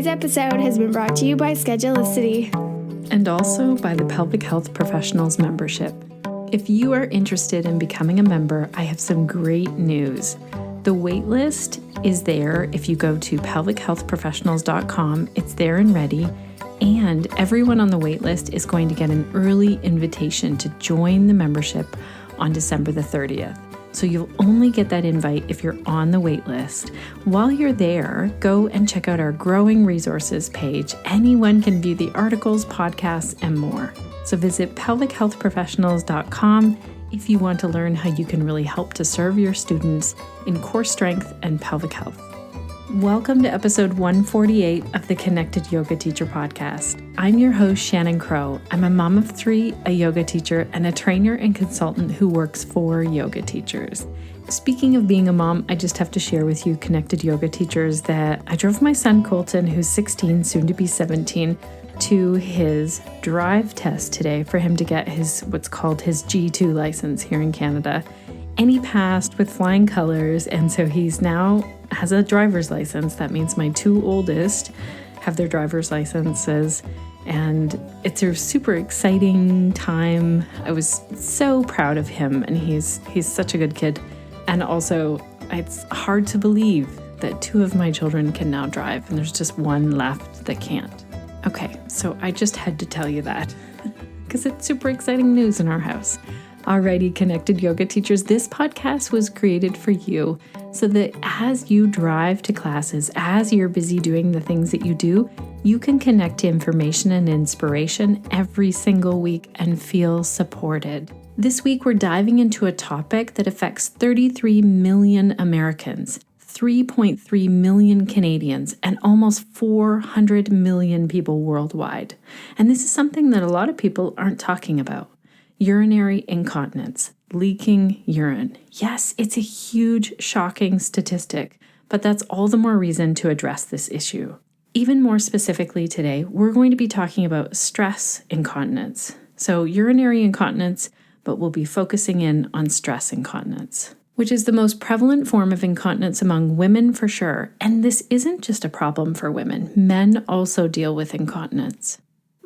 Today's episode has been brought to you by Schedulicity. And also by the Pelvic Health Professionals membership. If you are interested in becoming a member, I have some great news. The waitlist is there if you go to pelvichealthprofessionals.com. It's there and ready. And everyone on the waitlist is going to get an early invitation to join the membership on December the 30th. So you'll only get that invite if you're on the wait list. While you're there, go and check out our growing resources page. Anyone can view the articles, podcasts, and more. So visit pelvichealthprofessionals.com if you want to learn how you can really help to serve your students in core strength and pelvic health. Welcome to episode 148 of the Connected Yoga Teacher podcast. I'm your host, Shannon Crow. I'm a mom of 3, a yoga teacher, and a trainer and consultant who works for yoga teachers. Speaking of being a mom, I just have to share with you, Connected Yoga Teachers, that I drove my son Colton, who's 16, soon to be 17, to his drive test today for him to get his what's called his G2 license here in Canada. And he passed with flying colors, and so he's now has a driver's license. That means my 2 oldest have their driver's licenses, and it's a super exciting time. I was so proud of him, and he's such a good kid. And also, it's hard to believe that 2 of my children can now drive, and there's just 1 left that can't. Okay, so I just had to tell you that because it's super exciting news in our house. Alrighty, Connected Yoga Teachers, this podcast was created for you so that as you drive to classes, as you're busy doing the things that you do, you can connect to information and inspiration every single week and feel supported. This week, we're diving into a topic that affects 33 million Americans, 3.3 million Canadians, and almost 400 million people worldwide. And this is something that a lot of people aren't talking about. Urinary incontinence, leaking urine. Yes, it's a huge, shocking statistic, but that's all the more reason to address this issue. Even more specifically today, we're going to be talking about stress incontinence. So urinary incontinence, but we'll be focusing in on stress incontinence, which is the most prevalent form of incontinence among women for sure. And this isn't just a problem for women. Men also deal with incontinence.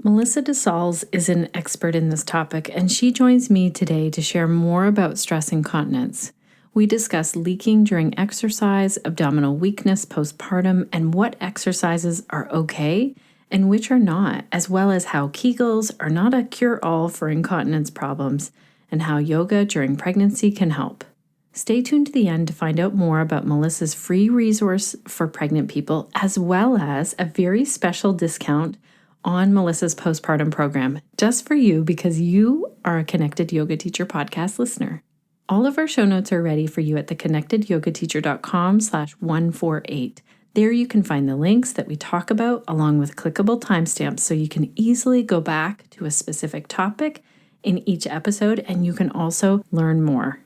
Melissa Dessaules is an expert in this topic, and she joins me today to share more about stress incontinence. We discuss leaking during exercise, abdominal weakness postpartum, and what exercises are okay and which are not, as well as how Kegels are not a cure-all for incontinence problems, and how yoga during pregnancy can help. Stay tuned to the end to find out more about Melissa's free resource for pregnant people, as well as a very special discount on Melissa's postpartum program, just for you because you are a Connected Yoga Teacher podcast listener. All of our show notes are ready for you at theconnectedyogateacher.com/148. There you can find the links that we talk about along with clickable timestamps so you can easily go back to a specific topic in each episode, and you can also learn more.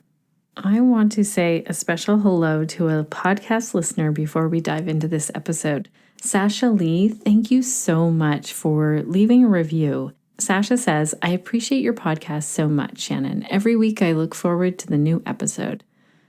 I want to say a special hello to a podcast listener before we dive into this episode. Sasha Lee, thank you so much for leaving a review. Sasha says, I appreciate your podcast so much, Shannon. Every week I look forward to the new episode.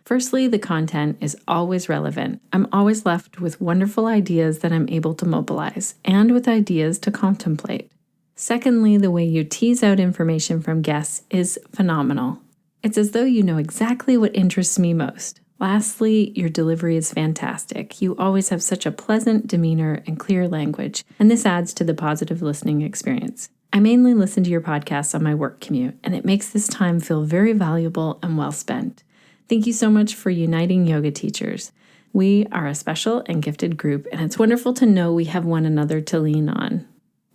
Firstly, the content is always relevant. I'm always left with wonderful ideas that I'm able to mobilize and with ideas to contemplate. Secondly, the way you tease out information from guests is phenomenal. It's as though you know exactly what interests me most. Lastly, your delivery is fantastic. You always have such a pleasant demeanor and clear language, and this adds to the positive listening experience. I mainly listen to your podcasts on my work commute, and it makes this time feel very valuable and well spent. Thank you so much for uniting yoga teachers. We are a special and gifted group, and it's wonderful to know we have one another to lean on.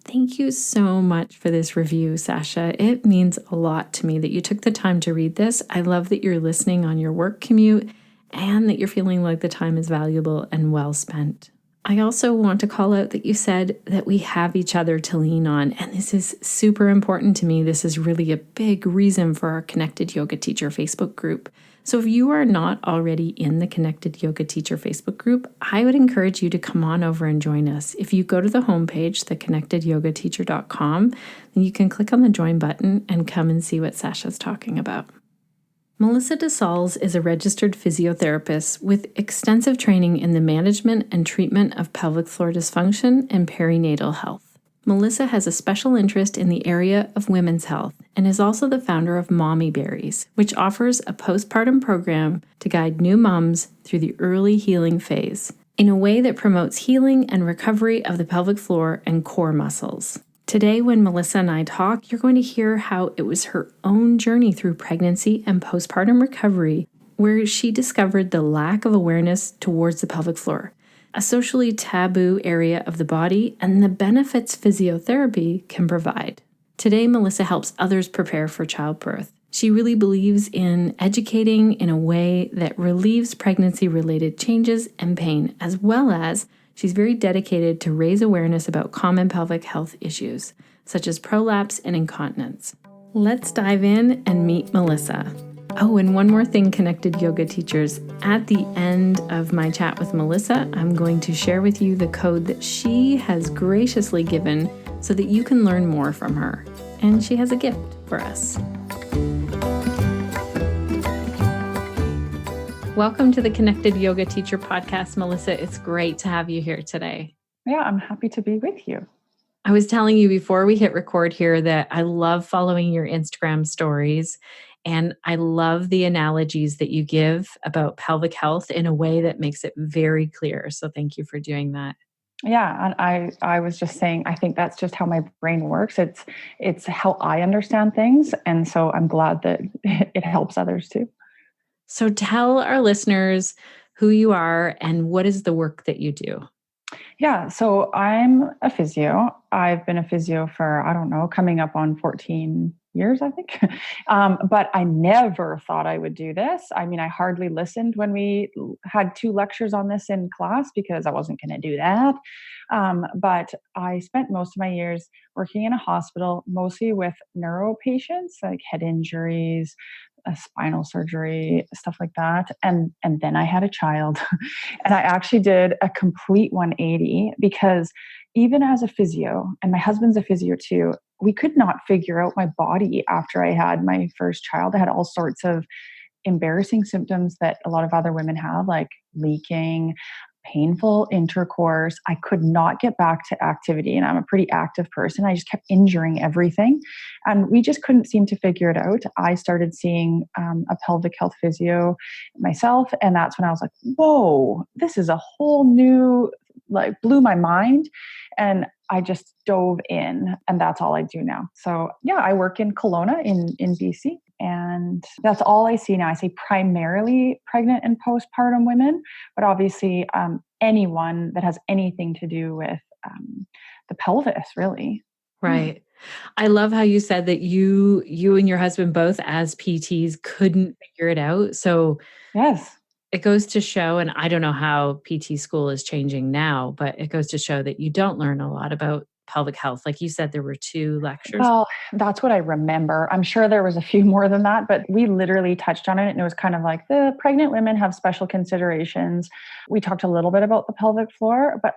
Thank you so much for this review, Sasha. It means a lot to me that you took the time to read this. I love that you're listening on your work commute and that you're feeling like the time is valuable and well spent. I also want to call out that you said that we have each other to lean on, and this is super important to me. This is really a big reason for our Connected Yoga Teacher Facebook group. So if you are not already in the Connected Yoga Teacher Facebook group, I would encourage you to come on over and join us. If you go to the homepage, theconnectedyogateacher.com, then you can click on the join button and come and see what Sasha's talking about. Melissa Dessaules is a registered physiotherapist with extensive training in the management and treatment of pelvic floor dysfunction and perinatal health. Mellissa has a special interest in the area of women's health and is also the founder of Mommy Berries, which offers a postpartum program to guide new moms through the early healing phase in a way that promotes healing and recovery of the pelvic floor and core muscles. Today, when Mellissa and I talk, you're going to hear how it was her own journey through pregnancy and postpartum recovery where she discovered the lack of awareness towards the pelvic floor, a socially taboo area of the body, and the benefits physiotherapy can provide. Today, Mellissa helps others prepare for childbirth. She really believes in educating in a way that relieves pregnancy-related changes and pain, as well as she's very dedicated to raise awareness about common pelvic health issues, such as prolapse and incontinence. Let's dive in and meet Mellissa. Oh, and one more thing, Connected Yoga teachers. At the end of my chat with Mellissa, I'm going to share with you the code that she has graciously given so that you can learn more from her. And she has a gift for us. Welcome to the Connected Yoga Teacher Podcast, Mellissa. It's great to have you here today. Yeah, I'm happy to be with you. I was telling you before we hit record here that I love following your Instagram stories, and I love the analogies that you give about pelvic health in a way that makes it very clear. So thank you for doing that. Yeah, and I was just saying, I think that's just how my brain works. It's how I understand things, and so I'm glad that it helps others too. So tell our listeners who you are and what is the work that you do. Yeah, so I'm a physio. I've been a physio for, I don't know, coming up on 14 years, I think. But I never thought I would do this. I mean, I hardly listened when we had 2 lectures on this in class because I wasn't going to do that. But I spent most of my years working in a hospital, mostly with neuro patients, like head injuries, spinal surgery, stuff like that. And then I had a child. And I actually did a complete 180 because even as a physio, and my husband's a physio too, we could not figure out my body after I had my first child. I had all sorts of embarrassing symptoms that a lot of other women have, like leaking, painful intercourse. I could not get back to activity, and I'm a pretty active person. I just kept injuring everything, and we just couldn't seem to figure it out. I started seeing a pelvic health physio myself, and that's when I was like, whoa, this is a whole new, like, blew my mind. And I just dove in, and that's all I do now. So yeah, I work in Kelowna in BC, and that's all I see now. I see primarily pregnant and postpartum women, but obviously anyone that has anything to do with the pelvis, really. Right. I love how you said that you and your husband both as PTs couldn't figure it out. So Yes. it goes to show, and I don't know how PT school is changing now, but it goes to show that you don't learn a lot about pelvic health. Like you said, there were 2 lectures. Well, that's what I remember. I'm sure there was a few more than that, but we literally touched on it. And it was kind of like the pregnant women have special considerations. We talked a little bit about the pelvic floor, but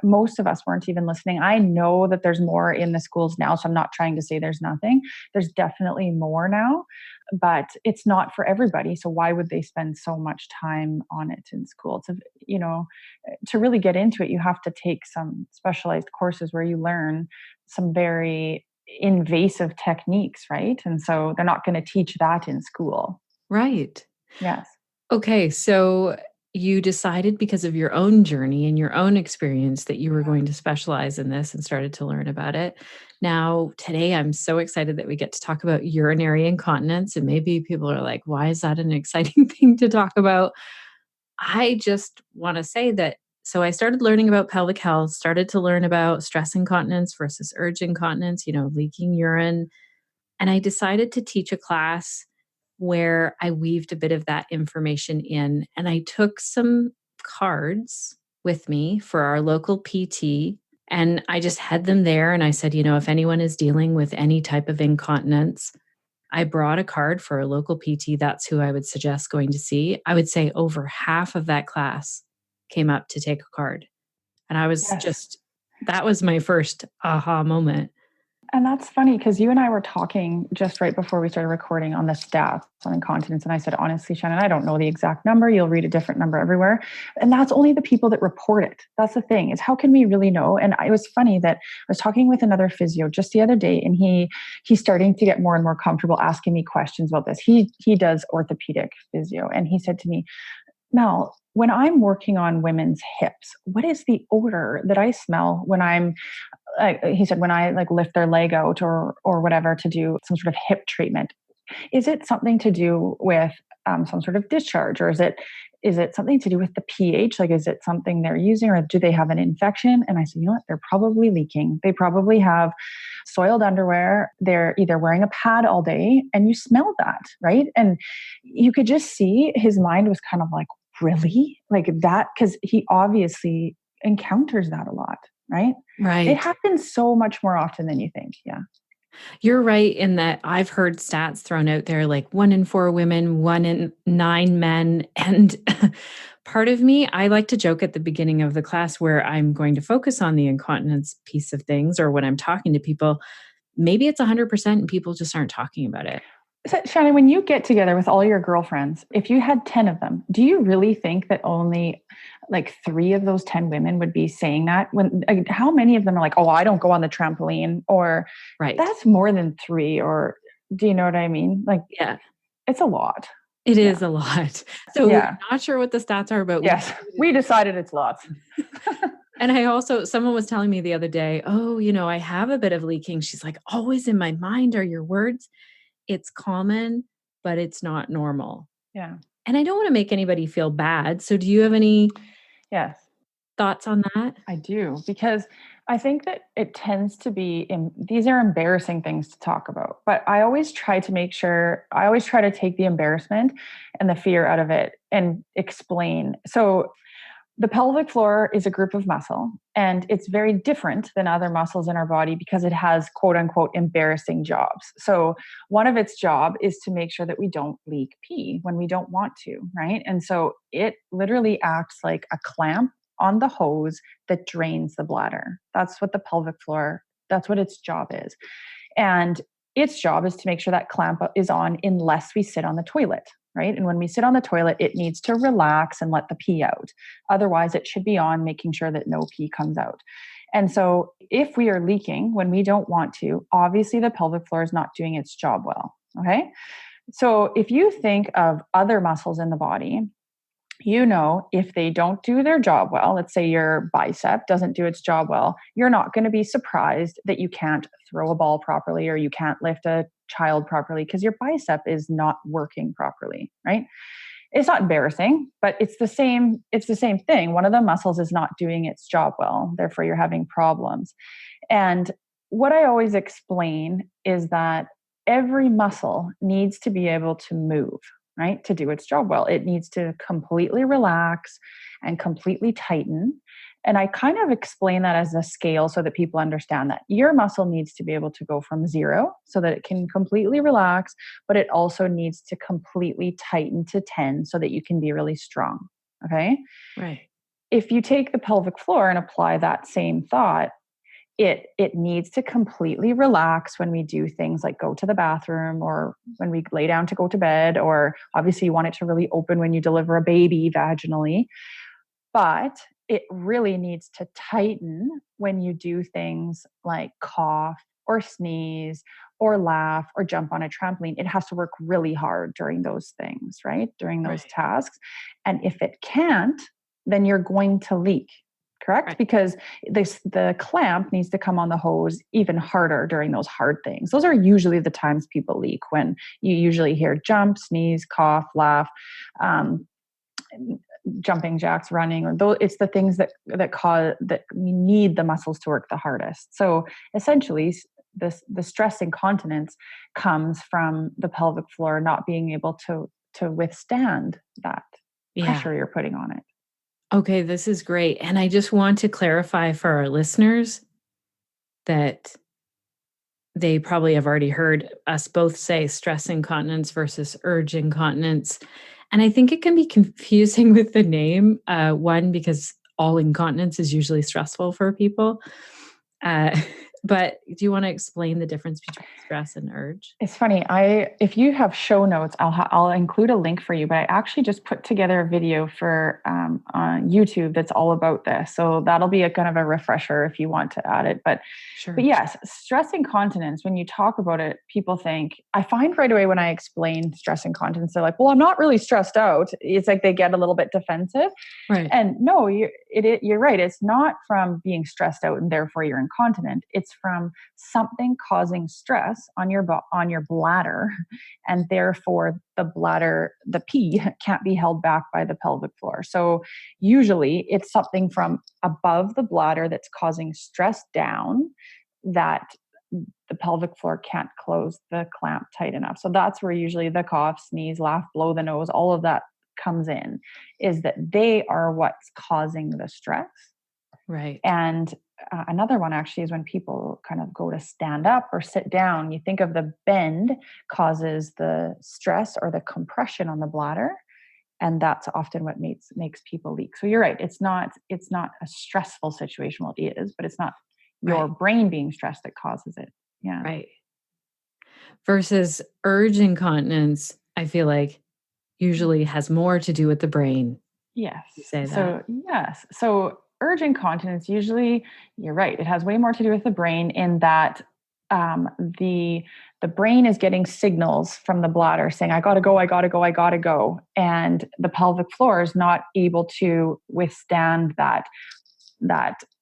most of us weren't even listening. I know that there's more in the schools now, so I'm not trying to say there's nothing. There's definitely more now, but it's not for everybody. So why would they spend so much time on it in school? To really get into it, you have to take some specialized courses where you learn some very invasive techniques, right? And so they're not going to teach that in school. Right. Yes. Okay. So you decided because of your own journey and your own experience that you were going to specialize in this and started to learn about it. Now, today, I'm so excited that we get to talk about urinary incontinence. And maybe people are like, why is that an exciting thing to talk about? I just want to say that, so I started learning about pelvic health, started to learn about stress incontinence versus urge incontinence, leaking urine. And I decided to teach a class where I weaved a bit of that information in. And I took some cards with me for our local PT. And I just had them there. And I said, if anyone is dealing with any type of incontinence, I brought a card for a local PT. That's who I would suggest going to see. I would say over half of that class came up to take a card. And I was Yes. that was my first aha moment. And that's funny because you and I were talking just right before we started recording on the stats on incontinence. And I said, honestly, Shannon, I don't know the exact number. You'll read a different number everywhere. And that's only the people that report it. That's the thing, is how can we really know? And it was funny that I was talking with another physio just the other day, and he's starting to get more and more comfortable asking me questions about this. He does orthopedic physio. And he said to me, Mel, when I'm working on women's hips, what is the odor that I smell when he said, when I like lift their leg out or whatever to do some sort of hip treatment? Is it something to do with some sort of discharge, or is it something to do with the pH? Like, is it something they're using, or do they have an infection? And I said, you know what? They're probably leaking. They probably have soiled underwear. They're either wearing a pad all day, and you smell that, right? And you could just see his mind was kind of like, really? Like that? Because he obviously encounters that a lot, right? Right. It happens so much more often than you think. Yeah. You're right in that I've heard stats thrown out there, like 1 in 4 women, 1 in 9 men. And part of me, I like to joke at the beginning of the class where I'm going to focus on the incontinence piece of things, or when I'm talking to people, maybe it's 100% and people just aren't talking about it. So, Shannon, when you get together with all your girlfriends, if you had 10 of them, do you really think that only like 3 of those 10 women would be saying that? How many of them are like, oh, I don't go on the trampoline, or Right. That's more than 3, or do you know what I mean? Like, Yeah, it's a lot. it is a lot. So Yeah. not sure what the stats are, but Yes, we decided it's lots. And someone was telling me the other day, oh, I have a bit of leaking. She's like, always in my mind are your words. It's common, but it's not normal. Yeah. And I don't want to make anybody feel bad. So do you have any Yes, thoughts on that? I do, because I think that it tends to be, these are embarrassing things to talk about, but I always try to take the embarrassment and the fear out of it and explain. So the pelvic floor is a group of muscle, and it's very different than other muscles in our body because it has quote unquote embarrassing jobs. So one of its job is to make sure that we don't leak pee when we don't want to, right? And so it literally acts like a clamp on the hose that drains the bladder. That's what the pelvic floor, that's what its job is. And its job is to make sure that clamp is on unless we sit on the toilet, right? And when we sit on the toilet, it needs to relax and let the pee out. Otherwise, it should be on, making sure that no pee comes out. And so if we are leaking when we don't want to, obviously the pelvic floor is not doing its job well, okay? So if you think of other muscles in the body, if they don't do their job well, let's say your bicep doesn't do its job well, you're not going to be surprised that you can't throw a ball properly or you can't lift a child properly because your bicep is not working properly, right? It's not embarrassing, but it's the same thing. One of the muscles is not doing its job well, therefore you're having problems. And what I always explain is that every muscle needs to be able to move, right? To do its job well. It needs to completely relax and completely tighten. And I kind of explain that as a scale so that people understand that your muscle needs to be able to go from 0 so that it can completely relax, but it also needs to completely tighten to 10 so that you can be really strong. Okay. Right. If you take the pelvic floor and apply that same thought, it needs to completely relax when we do things like go to the bathroom or when we lay down to go to bed, or obviously you want it to really open when you deliver a baby vaginally. But it really needs to tighten when you do things like cough or sneeze or laugh or jump on a trampoline. It has to work really hard during those things, right? During those tasks. And if it can't, then you're going to leak. Correct? Right. Because the clamp needs to come on the hose even harder during those hard things. Those are usually the times people leak, when you usually hear jump, sneeze, cough, laugh, jumping jacks, running, or it's the things that we need the muscles to work the hardest. So essentially, the stress incontinence comes from the pelvic floor not being able to withstand that pressure you're putting on it. Okay, this is great. And I just want to clarify for our listeners that they probably have already heard us both say stress incontinence versus urge incontinence. And I think it can be confusing with the name, one, because all incontinence is usually stressful for people. But do you want to explain the difference between stress and urge? It's funny. If you have show notes, I'll include a link for you. But I actually just put together a video for on YouTube that's all about this. So that'll be a kind of a refresher if you want to add it. But Sure. But yes, stress incontinence, when you talk about it, people think, I find right away when I explain stress incontinence, they're like, well, I'm not really stressed out. It's like they get a little bit defensive. Right. And no, you're right. It's not from being stressed out and therefore you're incontinent. It's from something causing stress on your bladder. And therefore the pee can't be held back by the pelvic floor. So usually it's something from above the bladder that's causing stress down, that the pelvic floor can't close the clamp tight enough. So that's where usually the cough, sneeze, laugh, blow the nose, all of that comes in, is that they are what's causing the stress. Right. And another one actually is when people kind of go to stand up or sit down, you think of the bend causes the stress or the compression on the bladder. And that's often what makes people leak. So you're right. It's not a stressful situation. Well, it is, but it's not your brain being stressed that causes it. Yeah. Right. Versus urge incontinence, I feel like usually has more to do with the brain. Yes. You say that. So yes. So urge incontinence, usually you're right. It has way more to do with the brain in that the brain is getting signals from the bladder saying, I gotta go, I gotta go, I gotta go. And the pelvic floor is not able to withstand that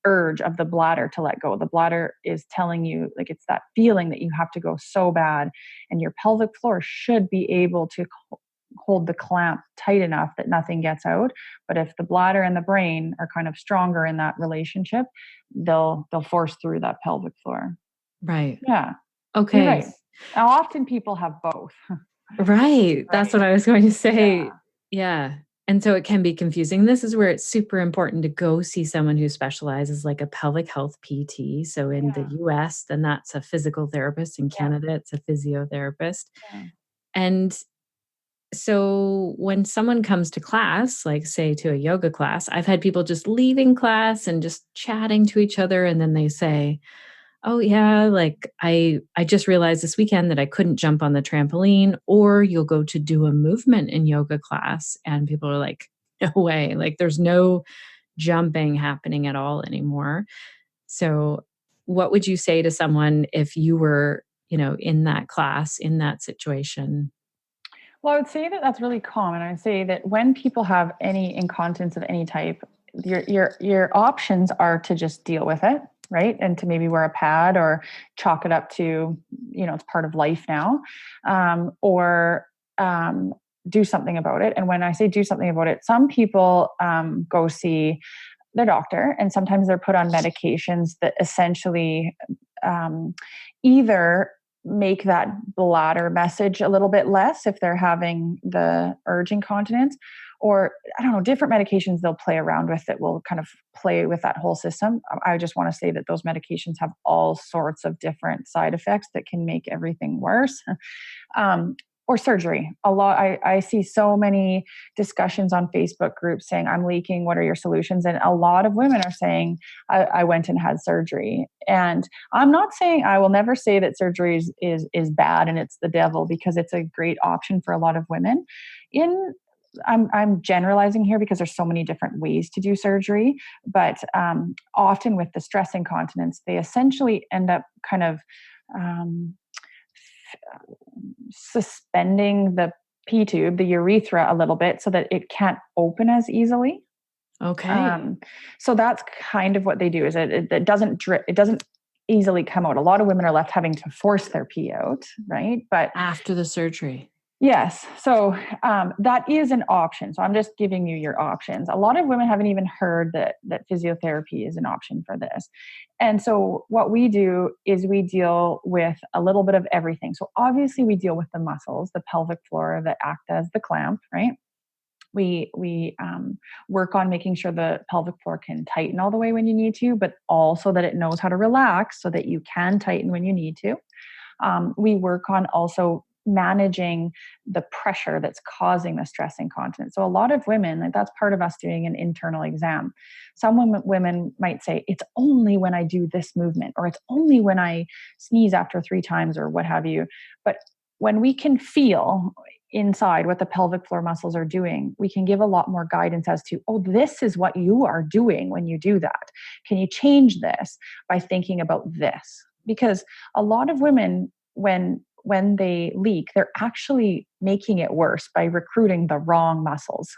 urge of the bladder to let go. The bladder is telling you, like, it's that feeling that you have to go so bad, and your pelvic floor should be able to hold the clamp tight enough that nothing gets out. But if the bladder and the brain are kind of stronger in that relationship, they'll force through that pelvic floor. Right. Yeah. Okay. You're right. Now, often people have both. Right. That's what I was going to say. Yeah. Yeah. And so it can be confusing. This is where it's super important to go see someone who specializes, like a pelvic health PT. So in the US, then that's a physical therapist. In Canada, it's a physiotherapist. Yeah. And so when someone comes to class, like say to a yoga class, I've had people just leaving class and just chatting to each other. And then they say, oh yeah, like I just realized this weekend that I couldn't jump on the trampoline. Or you'll go to do a movement in yoga class and people are like, no way, like there's no jumping happening at all anymore. So what would you say to someone if you were, in that class, in that situation? Well, I would say that that's really common. I say that when people have any incontinence of any type, your options are to just deal with it, right? And to maybe wear a pad or chalk it up to, it's part of life now, or do something about it. And when I say do something about it, some people go see their doctor, and sometimes they're put on medications that essentially either make that bladder message a little bit less if they're having the urge incontinence, or I don't know, different medications they'll play around with that will kind of play with that whole system. I just want to say that those medications have all sorts of different side effects that can make everything worse. Or surgery. I see so many discussions on Facebook groups saying, I'm leaking, what are your solutions? And a lot of women are saying, I went and had surgery. And I'm not saying, I will never say that surgery is bad and it's the devil, because it's a great option for a lot of women. I'm generalizing here because there's so many different ways to do surgery, but often with the stress incontinence, they essentially end up kind of suspending the P tube, the urethra, a little bit so that it can't open as easily. Okay. So that's kind of what they do. Is it doesn't drip, it doesn't easily come out. A lot of women are left having to force their pee out, right? But after the surgery. Yes. So that is an option. So I'm just giving you your options. A lot of women haven't even heard that physiotherapy is an option for this. And so what we do is we deal with a little bit of everything. So obviously we deal with the muscles, the pelvic floor that act as the clamp, right? We work on making sure the pelvic floor can tighten all the way when you need to, but also that it knows how to relax so that you can tighten when you need to. We work on also managing the pressure that's causing the stress incontinence. So a lot of women, like, that's part of us doing an internal exam. Some women might say, it's only when I do this movement, or it's only when I sneeze after 3 times, or what have you. But when we can feel inside what the pelvic floor muscles are doing, we can give a lot more guidance as to, oh, this is what you are doing when you do that. Can you change this by thinking about this? Because a lot of women, when they leak, they're actually making it worse by recruiting the wrong muscles.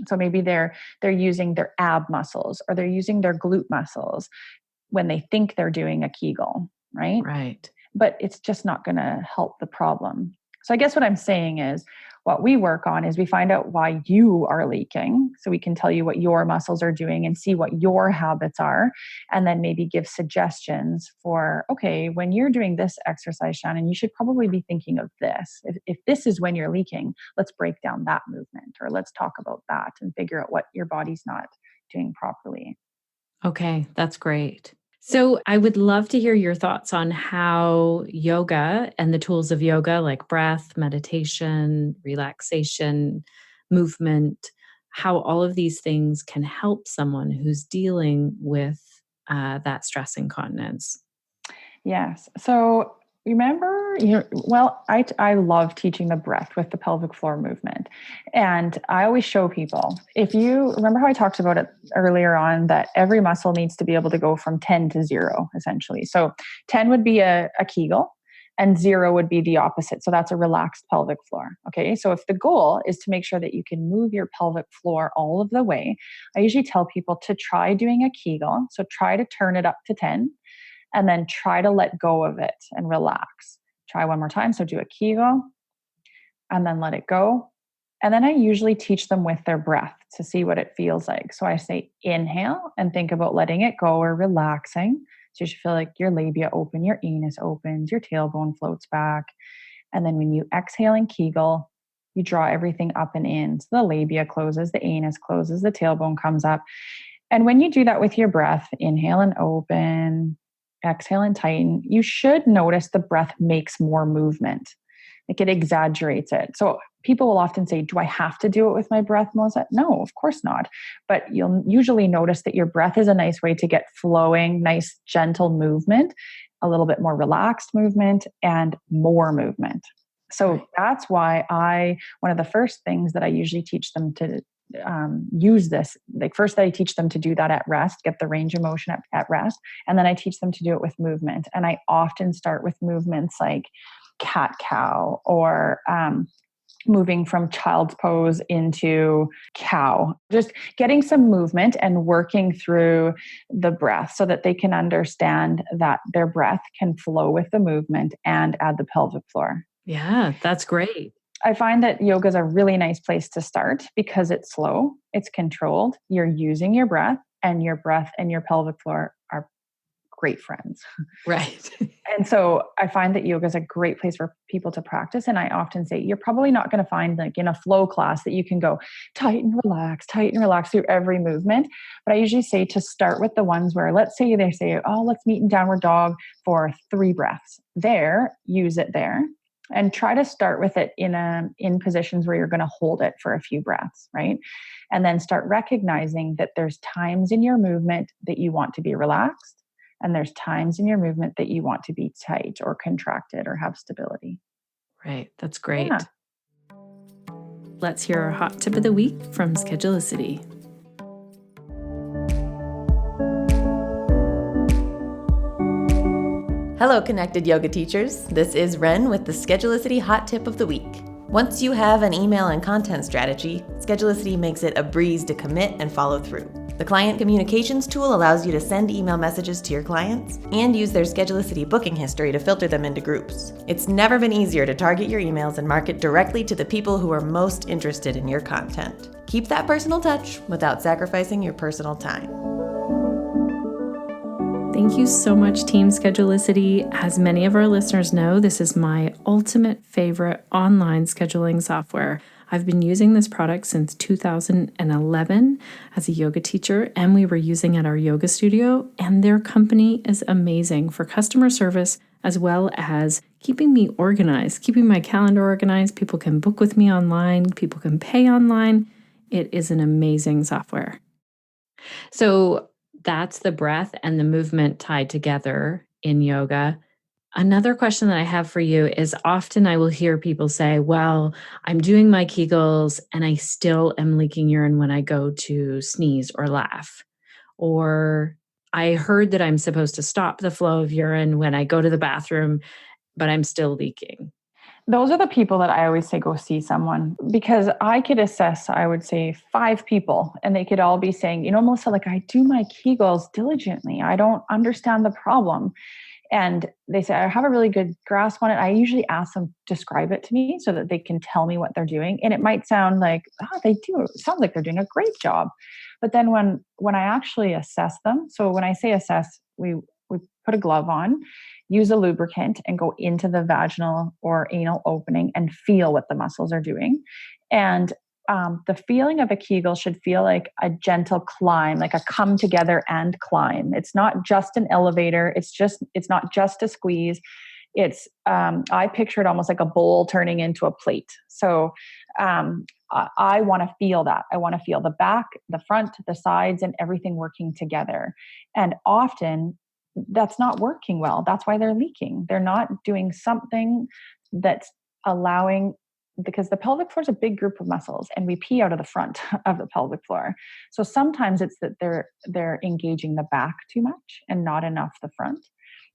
So maybe they're using their ab muscles, or they're using their glute muscles when they think they're doing a Kegel, right? Right. But it's just not going to help the problem. So I guess what I'm saying is, what we work on is we find out why you are leaking, so we can tell you what your muscles are doing and see what your habits are, and then maybe give suggestions for, okay, when you're doing this exercise, Shannon, you should probably be thinking of this. If this is when you're leaking, let's break down that movement, or let's talk about that and figure out what your body's not doing properly. Okay, that's great. So I would love to hear your thoughts on how yoga and the tools of yoga, like breath, meditation, relaxation, movement, how all of these things can help someone who's dealing with that stress incontinence. Yes. So remember, I love teaching the breath with the pelvic floor movement. And I always show people, if you remember how I talked about it earlier on, that every muscle needs to be able to go from 10 to 0, essentially. So 10 would be a Kegel, and 0 would be the opposite. So that's a relaxed pelvic floor. Okay. So if the goal is to make sure that you can move your pelvic floor all of the way, I usually tell people to try doing a Kegel. So try to turn it up to 10. And then try to let go of it and relax. Try one more time. So do a Kegel and then let it go. And then I usually teach them with their breath to see what it feels like. So I say inhale and think about letting it go or relaxing. So you should feel like your labia open, your anus opens, your tailbone floats back. And then when you exhale and Kegel, you draw everything up and in. So the labia closes, the anus closes, the tailbone comes up. And when you do that with your breath, inhale and open, exhale and tighten, you should notice the breath makes more movement. Like, it exaggerates it. So people will often say, do I have to do it with my breath, Melissa? No, of course not. But you'll usually notice that your breath is a nice way to get flowing, nice, gentle movement, a little bit more relaxed movement, and more movement. So that's why one of the first things that I usually teach them to use this, like, first I teach them to do that at rest, get the range of motion at rest. And then I teach them to do it with movement. And I often start with movements like cat cow, or moving from child's pose into cow, just getting some movement and working through the breath so that they can understand that their breath can flow with the movement and add the pelvic floor. Yeah, that's great. I find that yoga is a really nice place to start because it's slow, it's controlled, you're using your breath and your pelvic floor are great friends. Right. And so I find that yoga is a great place for people to practice. And I often say, you're probably not going to find, like, in a flow class that you can go tight and relax through every movement. But I usually say to start with the ones where, let's say they say, oh, let's meet in downward dog for 3 breaths. Use it there. And try to start with it in positions where you're going to hold it for a few breaths, right? And then start recognizing that there's times in your movement that you want to be relaxed, and there's times in your movement that you want to be tight or contracted or have stability. Right. That's great. Yeah. Let's hear our hot tip of the week from Schedulicity. Hello, Connected Yoga teachers. This is Ren with the Schedulicity Hot Tip of the Week. Once you have an email and content strategy, Schedulicity makes it a breeze to commit and follow through. The client communications tool allows you to send email messages to your clients and use their Schedulicity booking history to filter them into groups. It's never been easier to target your emails and market directly to the people who are most interested in your content. Keep that personal touch without sacrificing your personal time. Thank you so much, Team Schedulicity. As many of our listeners know, this is my ultimate favorite online scheduling software. I've been using this product since 2011 as a yoga teacher, and we were using it at our yoga studio, and their company is amazing for customer service as well as keeping me organized, keeping my calendar organized. People can book with me online. People can pay online. It is an amazing software. So that's the breath and the movement tied together in yoga. Another question that I have for you is often I will hear people say, well, I'm doing my Kegels and I still am leaking urine when I go to sneeze or laugh. Or I heard that I'm supposed to stop the flow of urine when I go to the bathroom, but I'm still leaking. Those are the people that I always say go see someone, because I could assess, I would say 5 people, and they could all be saying, Melissa, like I do my Kegels diligently. I don't understand the problem. And they say, I have a really good grasp on it. I usually ask them to describe it to me so that they can tell me what they're doing. And it might sound like, they do. It sounds like they're doing a great job. But then when I actually assess them, so when I say assess, we put a glove on, use a lubricant, and go into the vaginal or anal opening and feel what the muscles are doing. And the feeling of a Kegel should feel like a gentle climb, like a come together and climb. It's not just an elevator. It's not just a squeeze. It's, I picture it almost like a bowl turning into a plate. So I want to feel that. I want to feel the back, the front, the sides, and everything working together. And often that's not working well. That's why they're leaking. They're not doing something that's allowing, because the pelvic floor is a big group of muscles and we pee out of the front of the pelvic floor. So sometimes it's that they're engaging the back too much and not enough the front.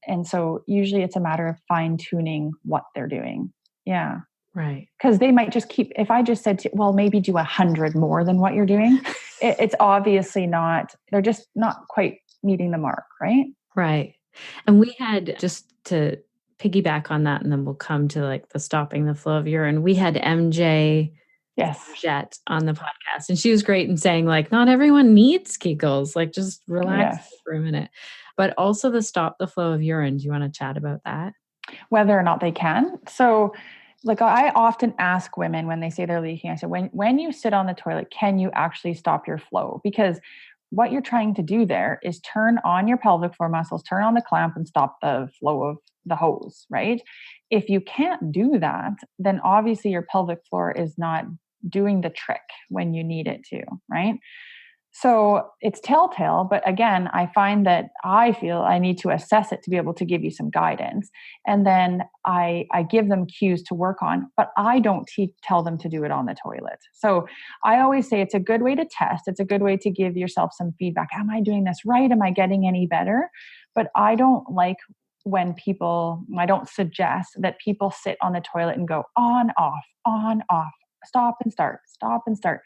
And so usually it's a matter of fine tuning what they're doing. Yeah. Right. Because they might just keep, if I just said, well, maybe do 100 more than what you're doing, it's obviously not, they're just not quite meeting the mark, right? Right. And we had, just to piggyback on that, and then we'll come to like the stopping the flow of urine. We had MJ Jet on the podcast, and she was great in saying like, not everyone needs Kegels, like just relax for a minute. But also the stop the flow of urine. Do you want to chat about that? Whether or not they can. So like I often ask women when they say they're leaking, I said, when you sit on the toilet, can you actually stop your flow? Because what you're trying to do there is turn on your pelvic floor muscles, turn on the clamp, and stop the flow of the hose, right? If you can't do that, then obviously your pelvic floor is not doing the trick when you need it to, right? So it's telltale, but again, I find that I feel I need to assess it to be able to give you some guidance. And then I give them cues to work on, but I don't tell them to do it on the toilet. So I always say it's a good way to test. It's a good way to give yourself some feedback. Am I doing this right? Am I getting any better? But I don't like I don't suggest that people sit on the toilet and go on, off, stop and start, stop and start.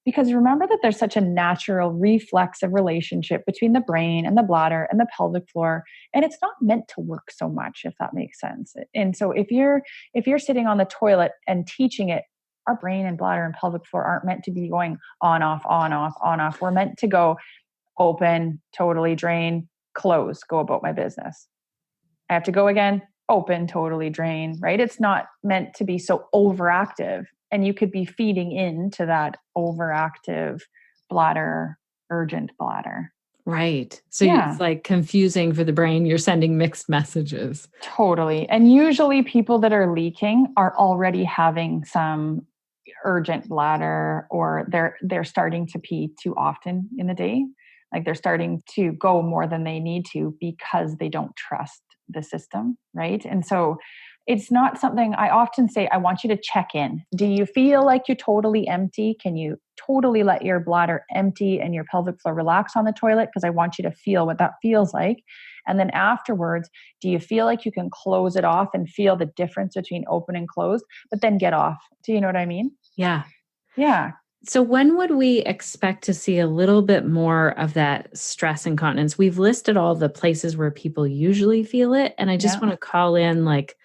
Because remember that there's such a natural reflexive relationship between the brain and the bladder and the pelvic floor. And it's not meant to work so much, if that makes sense. And so if you're sitting on the toilet and teaching it, our brain and bladder and pelvic floor aren't meant to be going on, off, on, off, on, off. We're meant to go open, totally drain, close, go about my business. I have to go again, open, totally drain, right? It's not meant to be so overactive. And you could be feeding into that overactive bladder, urgent bladder. Right. So it's like confusing for the brain. You're sending mixed messages. Totally. And usually people that are leaking are already having some urgent bladder, or they're starting to pee too often in the day. Like they're starting to go more than they need to because they don't trust the system, right? And so it's not something I often say, I want you to check in. Do you feel like you're totally empty? Can you totally let your bladder empty and your pelvic floor relax on the toilet? Because I want you to feel what that feels like. And then afterwards, do you feel like you can close it off and feel the difference between open and closed, but then get off? Do you know what I mean? Yeah. Yeah. So when would we expect to see a little bit more of that stress incontinence? We've listed all the places where people usually feel it. And I just want to call in, like,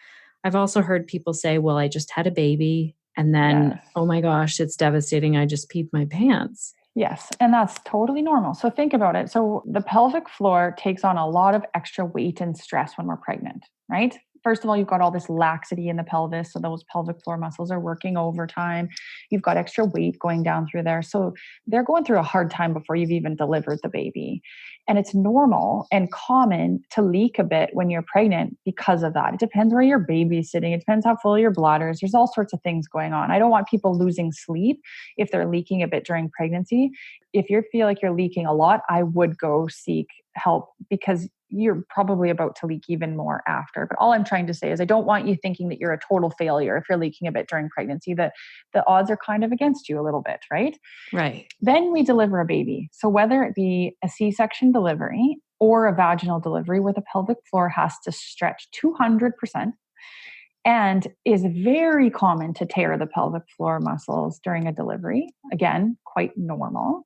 I've also heard people say, well, I just had a baby and then, oh my gosh, it's devastating. I just peed my pants. Yes. And that's totally normal. So think about it. So the pelvic floor takes on a lot of extra weight and stress when we're pregnant, right? first of all, you've got all this laxity in the pelvis. So those pelvic floor muscles are working overtime. You've got extra weight going down through there. So they're going through a hard time before you've even delivered the baby. And it's normal and common to leak a bit when you're pregnant because of that. It depends where your baby's sitting. It depends how full your bladder is. There's all sorts of things going on. I don't want people losing sleep if they're leaking a bit during pregnancy. If you feel like you're leaking a lot, I would go seek help because you're probably about to leak even more after. But all I'm trying to say is I don't want you thinking that you're a total failure if you're leaking a bit during pregnancy. The odds are kind of against you a little bit, right? Right. Then we deliver a baby. So whether it be a C-section delivery or a vaginal delivery where the pelvic floor has to stretch 200% and is very common to tear the pelvic floor muscles during a delivery. Again, quite normal.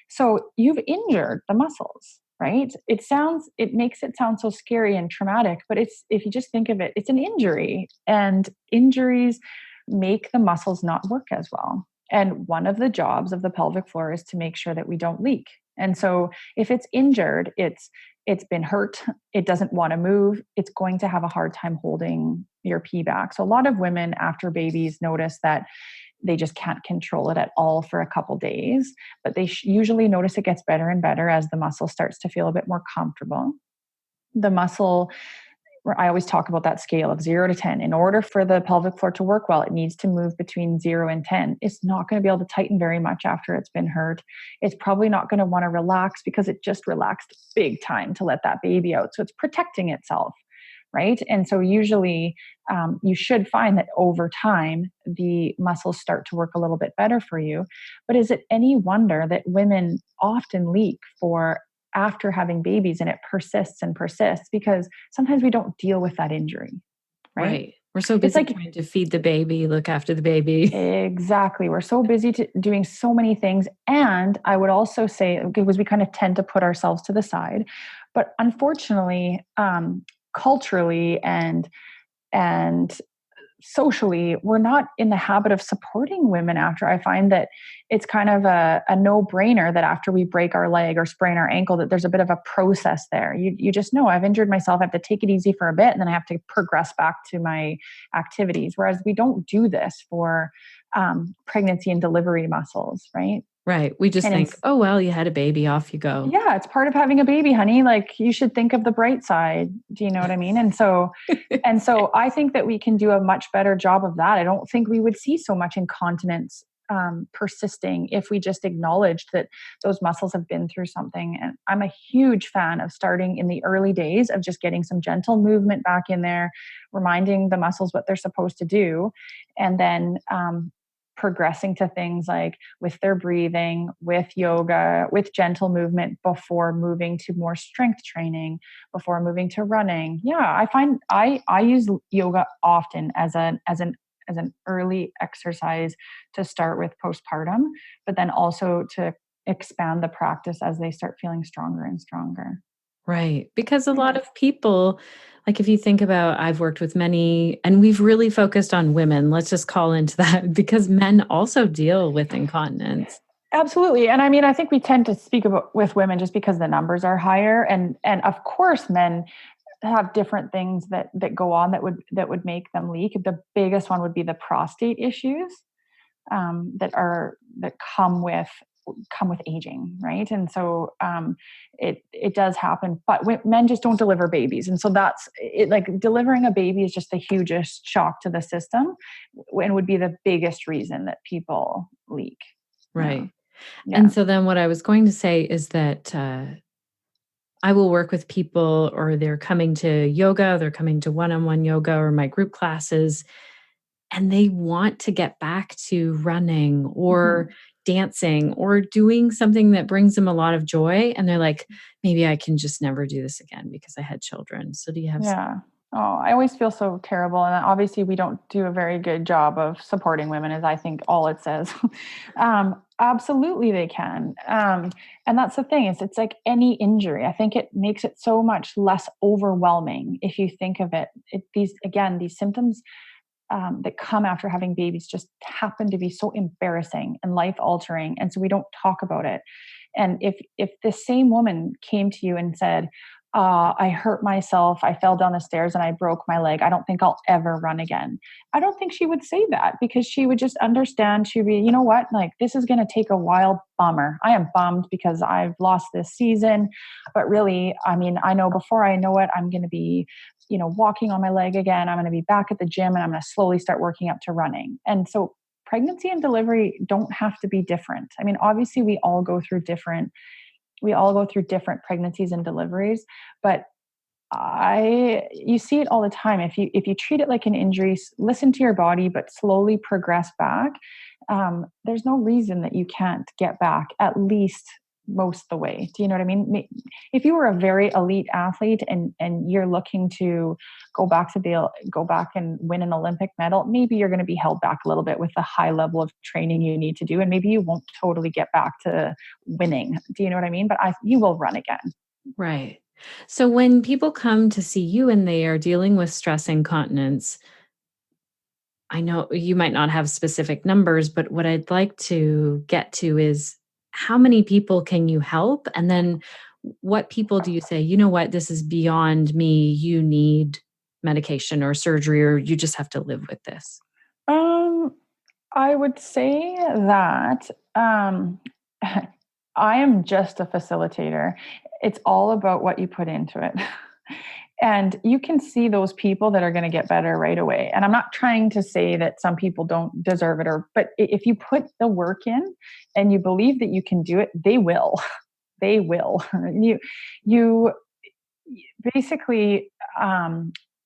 So you've injured the muscles, right? It makes it sound so scary and traumatic, but if you just think of it, it's an injury, and injuries make the muscles not work as well. And one of the jobs of the pelvic floor is to make sure that we don't leak. And so if it's injured, it's been hurt, it doesn't want to move, it's going to have a hard time holding your pee back. So a lot of women after babies notice that they just can't control it at all for a couple days, but they usually notice it gets better and better as the muscle starts to feel a bit more comfortable. The muscle, I always talk about that scale of 0 to 10. In order for the pelvic floor to work well, it needs to move between 0 and 10. It's not going to be able to tighten very much after it's been hurt. It's probably not going to want to relax because it just relaxed big time to let that baby out. So it's protecting itself, right? And so usually you should find that over time, the muscles start to work a little bit better for you. But is it any wonder that women often leak after having babies, and it persists and persists because sometimes we don't deal with that injury, right? We're so busy trying to feed the baby, look after the baby. Exactly. We're so busy doing so many things. And I would also say, because we kind of tend to put ourselves to the side, but unfortunately, culturally and socially, we're not in the habit of supporting women after. I find that it's kind of a no-brainer that after we break our leg or sprain our ankle, that there's a bit of a process there. You just know, I've injured myself, I have to take it easy for a bit, and then I have to progress back to my activities. Whereas we don't do this for pregnancy and delivery muscles, right? Right. We just think, oh, well, you had a baby, off you go. Yeah, it's part of having a baby, honey. Like, you should think of the bright side. Do you know what I mean? And so I think that we can do a much better job of that. I don't think we would see so much incontinence persisting if we just acknowledged that those muscles have been through something. And I'm a huge fan of starting in the early days of just getting some gentle movement back in there, reminding the muscles what they're supposed to do, and then progressing to things like with their breathing, with yoga, with gentle movement before moving to more strength training, before moving to running. Yeah, I find I use yoga often as an early exercise to start with postpartum, but then also to expand the practice as they start feeling stronger and stronger. Right. Because a lot of people, like if you think about, I've worked with many, and we've really focused on women. Let's just call into that because men also deal with incontinence. Absolutely. And I mean, I think we tend to speak about with women just because the numbers are higher. And of course, men have different things that go on that would make them leak. The biggest one would be the prostate issues that come with aging, right? And so it does happen, but men just don't deliver babies, and so that's it. Like, delivering a baby is just the hugest shock to the system, and would be the biggest reason that people leak. Right. Yeah. And so then what I was going to say is that I will work with people, or they're coming to yoga, they're coming to one-on-one yoga or my group classes, and they want to get back to running or dancing or doing something that brings them a lot of joy. And they're like, maybe I can just never do this again because I had children. So do you have Yeah. Oh, I always feel so terrible. And obviously we don't do a very good job of supporting women, as I think all it says. Absolutely they can. And that's the thing, is it's like any injury. I think it makes it so much less overwhelming if you think of it. These symptoms that come after having babies just happen to be so embarrassing and life altering. And so we don't talk about it. And if the same woman came to you and said, I hurt myself. I fell down the stairs and I broke my leg. I don't think I'll ever run again. I don't think she would say that, because she would just understand. She'd be, you know what, like, this is going to take a while. Bummer. I am bummed because I've lost this season. But really, I mean, I know before I know it, I'm going to be, walking on my leg again. I'm going to be back at the gym and I'm going to slowly start working up to running. And so pregnancy and delivery don't have to be different. I mean, obviously we all go through different pregnancies and deliveries, but you see it all the time. If you treat it like an injury, listen to your body, but slowly progress back. There's no reason that you can't get back at least most of the way. Do you know what I mean? If you were a very elite athlete and you're looking to go back and win an Olympic medal, maybe you're going to be held back a little bit with the high level of training you need to do. And maybe you won't totally get back to winning. Do you know what I mean? But you will run again. Right. So when people come to see you and they are dealing with stress incontinence, I know you might not have specific numbers, but what I'd like to get to is, how many people can you help? And then what people do you say, you know what, this is beyond me, you need medication or surgery, or you just have to live with this? I would say that I am just a facilitator. It's all about what you put into it. And you can see those people that are going to get better right away. And I'm not trying to say that some people don't deserve it, but if you put the work in and you believe that you can do it, they will. They will. You basically,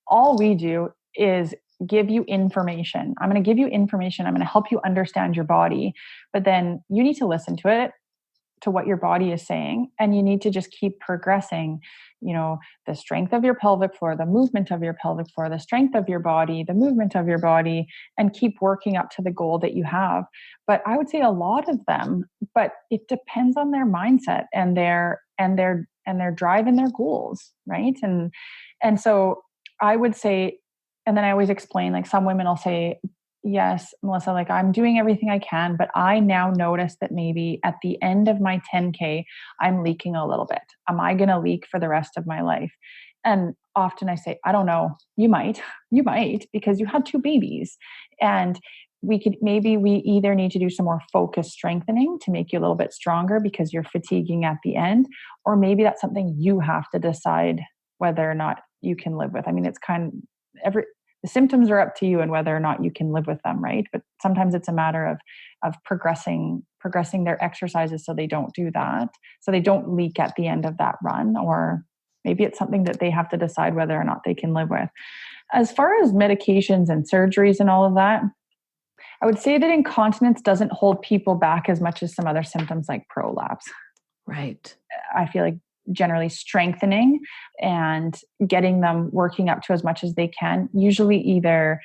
all we do is give you information. I'm going to give you information. I'm going to help you understand your body, but then you need to listen to it, to what your body is saying, and you need to just keep progressing. The strength of your pelvic floor, the movement of your pelvic floor, the strength of your body, the movement of your body, and keep working up to the goal that you have. But I would say a lot of them, but it depends on their mindset and their drive and their goals, right? And so I would say, and then I always explain, like, some women will say, yes, Melissa, like, I'm doing everything I can, but I now notice that maybe at the end of my 10K, I'm leaking a little bit. Am I going to leak for the rest of my life? And often I say, I don't know. You might, because you had 2 babies. And we either need to do some more focused strengthening to make you a little bit stronger because you're fatiguing at the end, or maybe that's something you have to decide whether or not you can live with. I mean, it's the symptoms are up to you and whether or not you can live with them, right? But sometimes it's a matter of progressing their exercises so they don't do that, so they don't leak at the end of that run, or maybe it's something that they have to decide whether or not they can live with. As far as medications and surgeries and all of that, I would say that incontinence doesn't hold people back as much as some other symptoms like prolapse. Right. I feel like generally strengthening and getting them working up to as much as they can usually either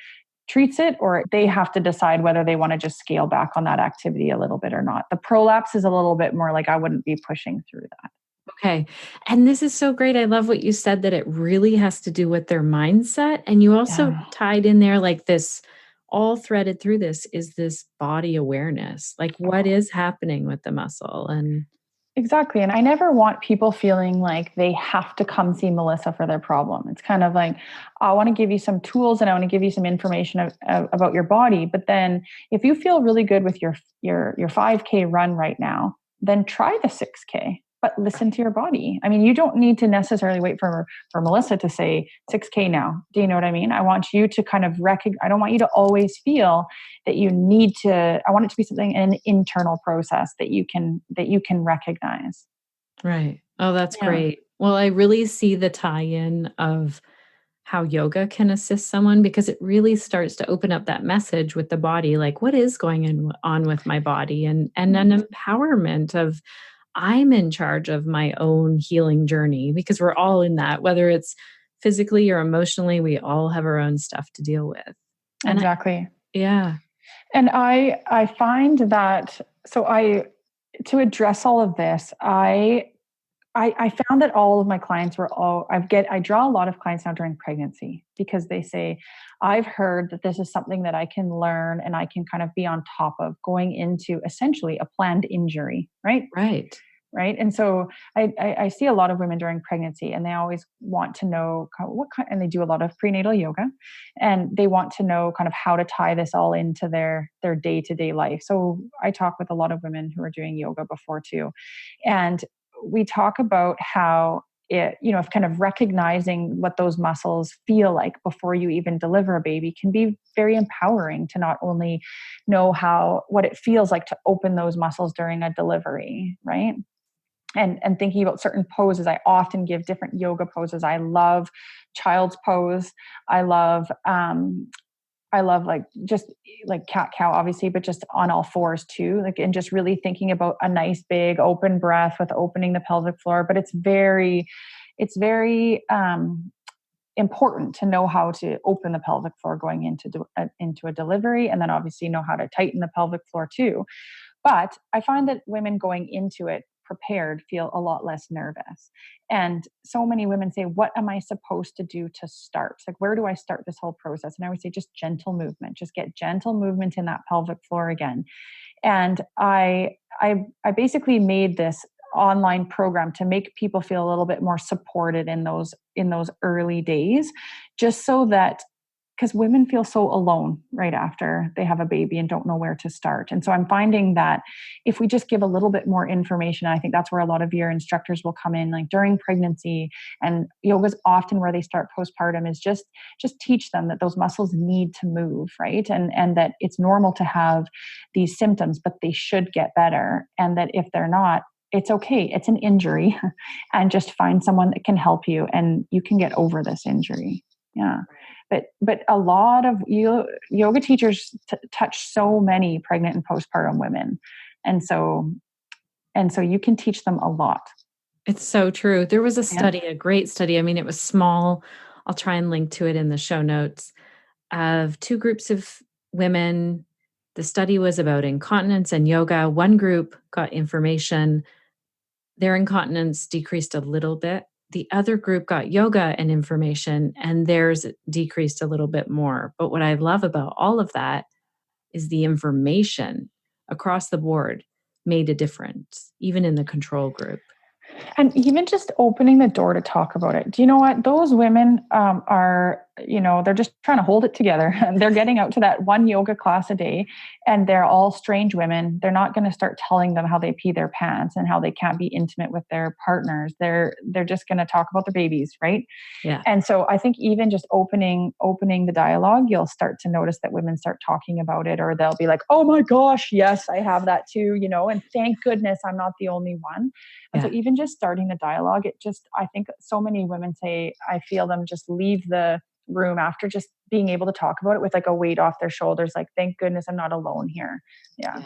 treats it, or they have to decide whether they want to just scale back on that activity a little bit or not. The prolapse is a little bit more like, I wouldn't be pushing through that. Okay. And this is so great. I love what you said, that it really has to do with their mindset. And you also tied in there, like, this, all threaded through this is this body awareness, like what is happening with the muscle. And exactly. And I never want people feeling like they have to come see Melissa for their problem. It's kind of like, I want to give you some tools and I want to give you some information about your body. But then if you feel really good with your 5K run right now, then try the 6K, but listen to your body. I mean, you don't need to necessarily wait for Melissa to say 6K now. Do you know what I mean? I want you to kind of I don't want you to always feel that you need to, I want it to be something, an internal process that you can recognize. right. Oh, that's great. Well, I really see the tie-in of how yoga can assist someone, because it really starts to open up that message with the body, like, what is going on with my body, and an empowerment of, I'm in charge of my own healing journey, because we're all in that, whether it's physically or emotionally, we all have our own stuff to deal with. And exactly. Yeah. And I find that, to address all of this, I found that all of my clients I draw a lot of clients now during pregnancy, because they say, I've heard that this is something that I can learn and I can kind of be on top of going into essentially a planned injury, right? Right. right? And so I see a lot of women during pregnancy, and they always want to know what kind, and they do a lot of prenatal yoga, and they want to know kind of how to tie this all into their day-to-day life. So I talk with a lot of women who are doing yoga before too. And we talk about how kind of recognizing what those muscles feel like before you even deliver a baby can be very empowering to not only know what it feels like to open those muscles during a delivery, right? And thinking about certain poses. I often give different yoga poses. I love child's pose. I love like just like cat cow, obviously, but just on all fours too. Like, and just really thinking about a nice big open breath with opening the pelvic floor. But it's very important to know how to open the pelvic floor going into a delivery, and then obviously know how to tighten the pelvic floor too. But I find that women going into it prepared feel a lot less nervous. And so many women say, what am I supposed to do to start? Like, where do I start this whole process? And I would say just gentle movement, just get gentle movement in that pelvic floor again. And I basically made this online program to make people feel a little bit more supported in those early days, just so that, because women feel so alone right after they have a baby and don't know where to start. And so I'm finding that if we just give a little bit more information, I think that's where a lot of your instructors will come in, like during pregnancy, and yoga is often where they start postpartum, is just teach them that those muscles need to move, right? And that it's normal to have these symptoms, but they should get better. And that if they're not, it's okay. It's an injury, and just find someone that can help you, and you can get over this injury. Yeah. But a lot of yoga teachers touch so many pregnant and postpartum women. And so you can teach them a lot. It's so true. There was a study, a great study. I mean, it was small. I'll try and link to it in the show notes, of two groups of women. The study was about incontinence and yoga. One group got information. Their incontinence decreased a little bit. The other group got yoga and information, and theirs decreased a little bit more. But what I love about all of that is the information across the board made a difference, even in the control group. And even just opening the door to talk about it. Do you know what? Those women are, they're just trying to hold it together. They're getting out to that one yoga class a day, and they're all strange women. They're not going to start telling them how they pee their pants and how they can't be intimate with their partners. They're just going to talk about their babies, right? Yeah. And so I think even just opening the dialogue, you'll start to notice that women start talking about it, or they'll be like, oh my gosh, yes, I have that too, and thank goodness I'm not the only one. And so even just starting the dialogue, I think so many women say, I feel them just leave the room after just being able to talk about it with like a weight off their shoulders. Like, thank goodness I'm not alone here. Yeah.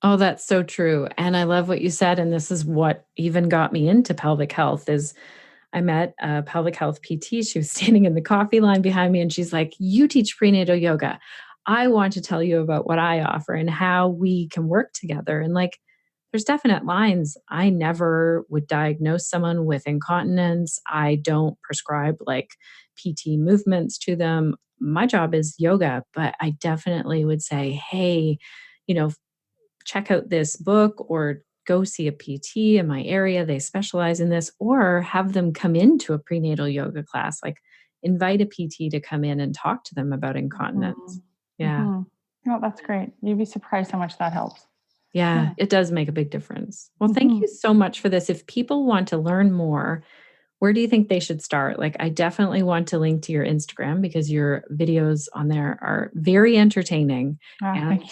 Oh, that's so true. And I love what you said. And this is what even got me into pelvic health is I met a pelvic health PT. She was standing in the coffee line behind me, and she's like, you teach prenatal yoga. I want to tell you about what I offer and how we can work together. And like, there's definite lines. I never would diagnose someone with incontinence. I don't prescribe like PT movements to them. My job is yoga, but I definitely would say, hey, check out this book, or go see a PT in my area. They specialize in this, or have them come into a prenatal yoga class, like invite a PT to come in and talk to them about incontinence. Mm-hmm. Yeah. Mm-hmm. Oh, that's great. You'd be surprised how much that helps. Yeah, it does make a big difference. Well, thank you so much for this. If people want to learn more, where do you think they should start? Like, I definitely want to link to your Instagram, because your videos on there are very entertaining and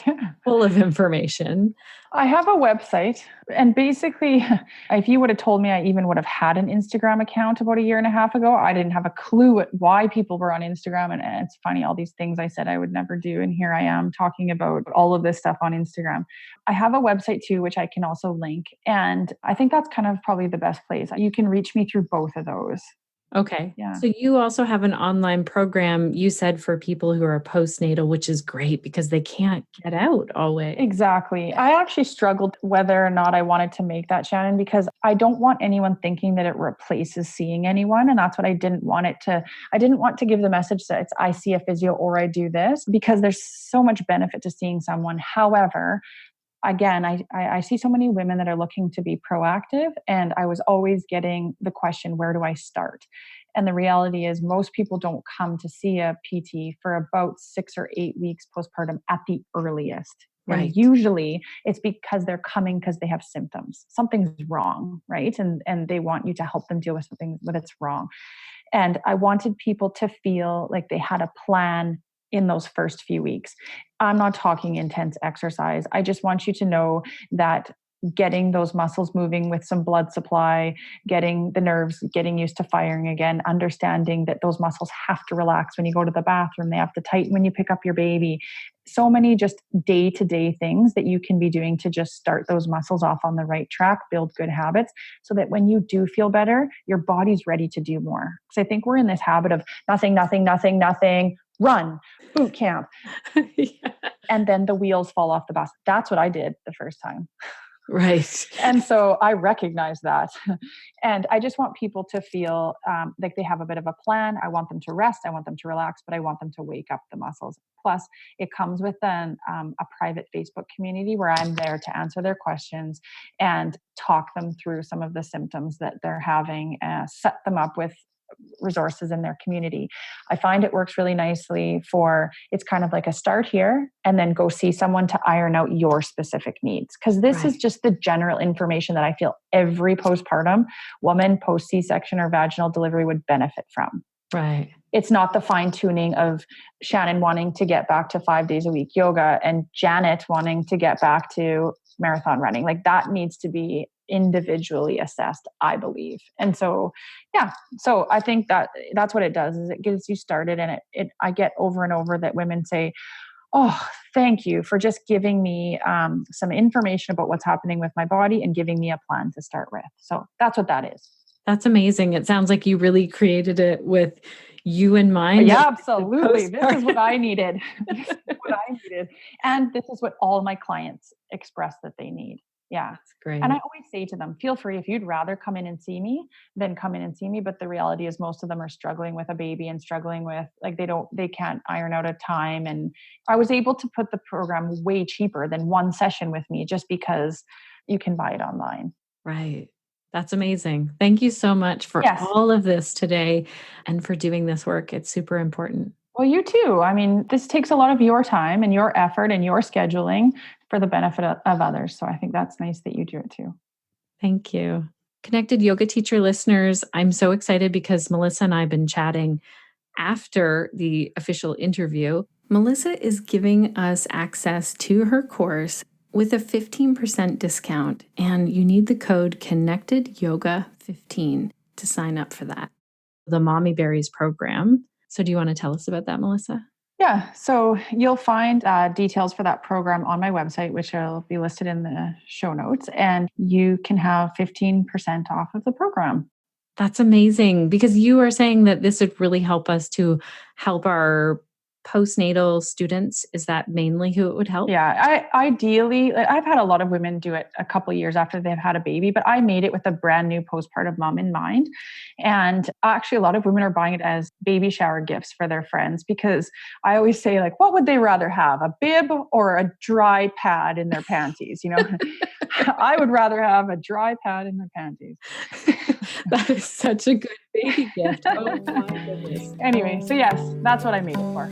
full of information. I have a website, and basically, if you would have told me I even would have had an Instagram account about a year and a half ago, I didn't have a clue why people were on Instagram. And it's funny, all these things I said I would never do. And here I am talking about all of this stuff on Instagram. I have a website too, which I can also link. And I think that's kind of probably the best place. You can reach me through both of those. Okay. Yeah. So you also have an online program, you said, for people who are postnatal, which is great because they can't get out always. Exactly. I actually struggled whether or not I wanted to make that, Shannon, because I don't want anyone thinking that it replaces seeing anyone. And that's what I didn't want it to. I didn't want to give the message that it's I see a physio or I do this, because there's so much benefit to seeing someone. However, again, I see so many women that are looking to be proactive, and I was always getting the question, where do I start? And the reality is most people don't come to see a PT for about 6 or 8 weeks postpartum at the earliest. Right. And usually it's because they're coming because they have symptoms. Something's wrong, right? And they want you to help them deal with something that's wrong. And I wanted people to feel like they had a plan in those first few weeks. I'm not talking intense exercise. I just want you to know that getting those muscles moving with some blood supply, getting the nerves getting used to firing again, understanding that those muscles have to relax when you go to the bathroom, they have to tighten when you pick up your baby. So many just day-to-day things that you can be doing to just start those muscles off on the right track, build good habits, so that when you do feel better, your body's ready to do more. Because I think we're in this habit of nothing, run, boot camp. Yeah. And then the wheels fall off the bus. That's what I did the first time. Right. And so I recognize that. And I just want people to feel like they have a bit of a plan. I want them to rest. I want them to relax, but I want them to wake up the muscles. Plus, it comes with a private Facebook community where I'm there to answer their questions and talk them through some of the symptoms that they're having, set them up with resources in their community. I find it works really nicely it's kind of like a start here and then go see someone to iron out your specific needs. Because this is just the general information that I feel every postpartum woman post C-section or vaginal delivery would benefit from. Right. It's not the fine tuning of Shannon wanting to get back to 5 days a week yoga and Janet wanting to get back to marathon running. Like that needs to be individually assessed, I believe. And so, so I think that's what it does is it gets you started. And I get over and over that women say, oh, thank you for just giving me some information about what's happening with my body and giving me a plan to start with. So that's what that is. That's amazing. It sounds like you really created it with you in mind. Yeah, absolutely. This is what I needed. And this is what all my clients express that they need. Yeah. That's great. And I always say to them, feel free, if you'd rather come in and see me, then come in and see me. But the reality is most of them are struggling with a baby and struggling with they can't iron out a time. And I was able to put the program way cheaper than one session with me just because you can buy it online. Right. That's amazing. Thank you so much for all of this today and for doing this work. It's super important. Well, you too. I mean, this takes a lot of your time and your effort and your scheduling for the benefit of others. So I think that's nice that you do it too. Thank you. Connected Yoga Teacher listeners, I'm so excited because Melissa and I have been chatting after the official interview. Melissa is giving us access to her course with a 15% discount, and you need the code ConnectedYoga15 to sign up for that. The Mommy Berries program. So do you want to tell us about that, Melissa? Yeah, so you'll find details for that program on my website, which will be listed in the show notes, and you can have 15% off of the program. That's amazing, because you are saying that this would really help us to help our postnatal students. Is that mainly who it would help? Yeah, ideally, I've had a lot of women do it a couple of years after they've had a baby, but I made it with a brand new postpartum mom in mind. And actually, a lot of women are buying it as baby shower gifts for their friends, because I always say, like, what would they rather have, a bib or a dry pad in their panties? You know, I would rather have a dry pad in my panties. That is such a good baby gift. Oh my goodness. Anyway, so yes, that's what I made it for.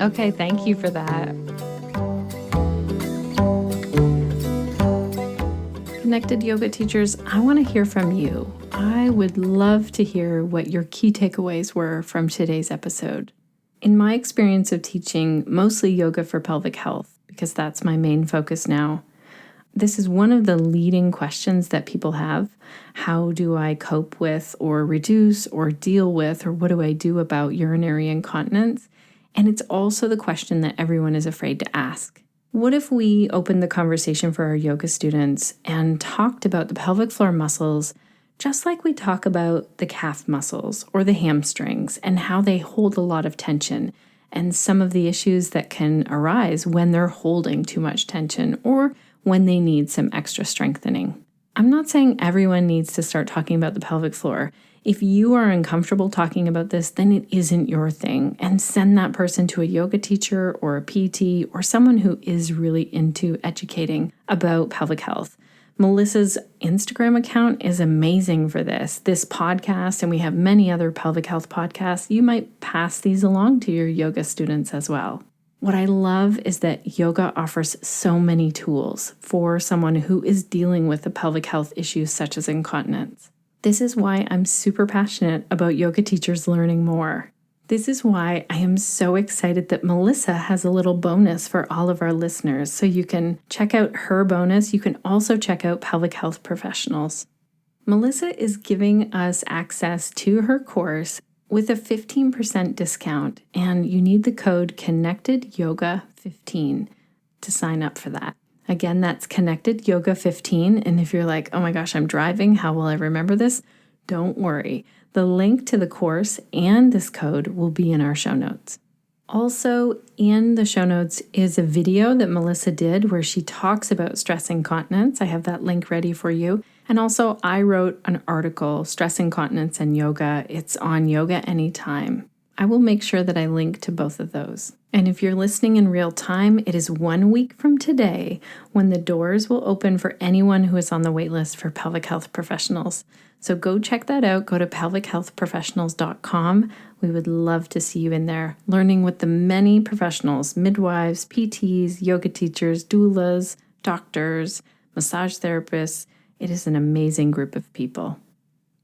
Okay, thank you for that. Connected Yoga Teachers, I want to hear from you. I would love to hear what your key takeaways were from today's episode. In my experience of teaching mostly yoga for pelvic health, because that's my main focus now, this is one of the leading questions that people have. How do I cope with or reduce or deal with, or what do I do about urinary incontinence? And it's also the question that everyone is afraid to ask. What if we opened the conversation for our yoga students and talked about the pelvic floor muscles just like we talk about the calf muscles or the hamstrings and how they hold a lot of tension and some of the issues that can arise when they're holding too much tension or when they need some extra strengthening? I'm not saying everyone needs to start talking about the pelvic floor. If you are uncomfortable talking about this, then it isn't your thing, and send that person to a yoga teacher or a PT or someone who is really into educating about pelvic health. Melissa's Instagram account is amazing for this. This podcast, and we have many other pelvic health podcasts, you might pass these along to your yoga students as well. What I love is that yoga offers so many tools for someone who is dealing with a pelvic health issues such as incontinence. This is why I'm super passionate about yoga teachers learning more. This is why I am so excited that Mellissa has a little bonus for all of our listeners. So you can check out her bonus. You can also check out Pelvic Health Professionals. Mellissa is giving us access to her course with a 15% discount, and you need the code ConnectedYoga15 to sign up for that. Again, that's ConnectedYoga15, and if you're like, oh my gosh, I'm driving, how will I remember this? Don't worry. The link to the course and this code will be in our show notes. Also, in the show notes is a video that Mellissa did where she talks about stress incontinence. I have that link ready for you. And also, I wrote an article, Stress Incontinence and Yoga. It's on Yoga Anytime. I will make sure that I link to both of those. And if you're listening in real time, it is 1 week from today when the doors will open for anyone who is on the waitlist for pelvic health professionals. So go check that out. Go to pelvichealthprofessionals.com. We would love to see you in there, learning with the many professionals, midwives, PTs, yoga teachers, doulas, doctors, massage therapists. It is an amazing group of people.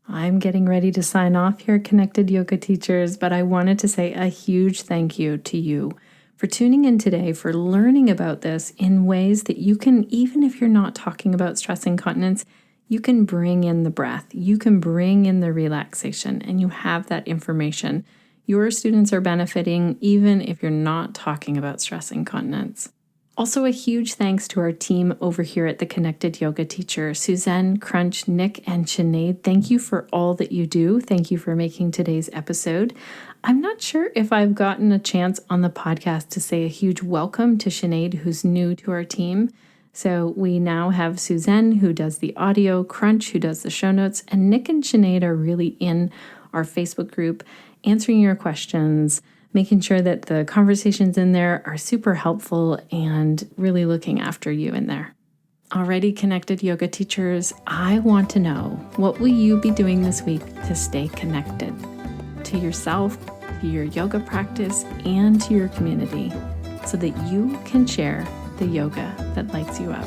I'm getting ready to sign off here, Connected Yoga Teachers, but I wanted to say a huge thank you to you for tuning in today, for learning about this in ways that you can, even if you're not talking about stress incontinence, you can bring in the breath, you can bring in the relaxation, and you have that information. Your students are benefiting even if you're not talking about stress incontinence. Also, a huge thanks to our team over here at the Connected Yoga Teacher, Suzanne, Crunch, Nick, and Sinead. Thank you for all that you do. Thank you for making today's episode. I'm not sure if I've gotten a chance on the podcast to say a huge welcome to Sinead, who's new to our team. So we now have Suzanne, who does the audio, Crunch, who does the show notes, and Nick and Sinead are really in our Facebook group, answering your questions, making sure that the conversations in there are super helpful and really looking after you in there. Alrighty, Connected Yoga Teachers, I want to know, what will you be doing this week to stay connected to yourself, to your yoga practice, and to your community so that you can share the yoga that lights you up?